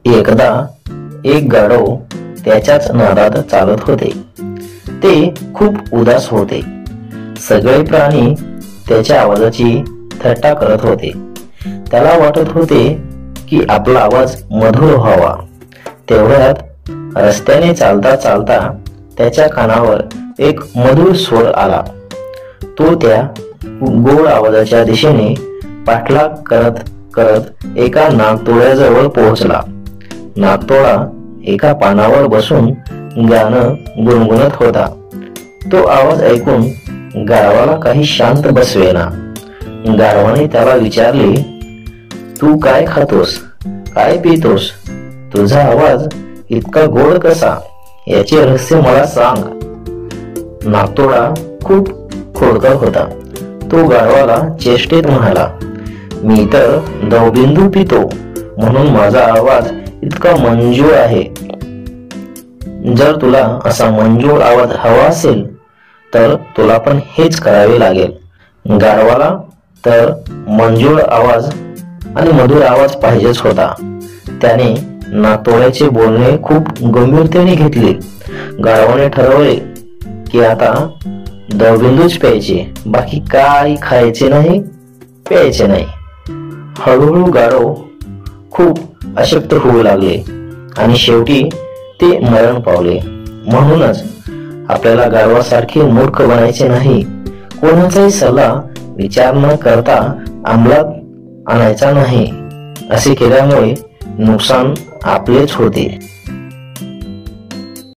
एकदा एक गाढव त्याच्याच नादात चालत होते. ते खूप उदास होते. सगळे प्राणी त्याच्या आवाजाची थट्टा करत होते. त्याला वाटत होते की आपला आवाज मधुर व्हावा. तेवढ्यात रस्त्याने चालता चालता त्याच्या कानावर एक मधुर स्वर आला. तो त्या गोड आवाजाच्या दिशेने पाठलाग करत करत एका नागतोड्याजवळ पोहोचला. नागतोडा एका पानावर बसून गाणं गुणगुणत होता. तो आवाज ऐकून गाढवाला काही शांत बसवेना. गाढवाने त्याला विचारले, तू काय खातोस, काय पितोस, तुझा आवाज इतका गोड कसा, याचे रहस्य मला सांग. नागतोडा खूप खोडकर होता. तो गाढवाला चेष्टेत म्हणाला, मी तर दवबिंदू पितो म्हणून माझा आवाज इतका मंजूळ आहे. जर तुला असा मंजूळ आवाज हवा असेल तर तुला पण हेच करावे लागेल. गाढवाला तर मंजूळ आवाज आणि मधुर आवाज पाहिजेच होता. त्याने नागतोड्याचे बोलणे खूप गंभीरतेने घेतले. गाढवाने ठरवले की आता दवबिंदूच प्यायचे, बाकी काही खायचे नाही, प्यायचे नाही. हळूहळू गाढव खूप अशक्त होऊ लागले आणि शेवटी ते मरण पावले. म्हणूनच आपल्याला गाढवासारखे मूर्ख बनायचे नाही. कोणाचाही सल्ला विचार न करता अंमलात आणायचा नाही. असे केल्यामुळे नुकसान आपलेच होते.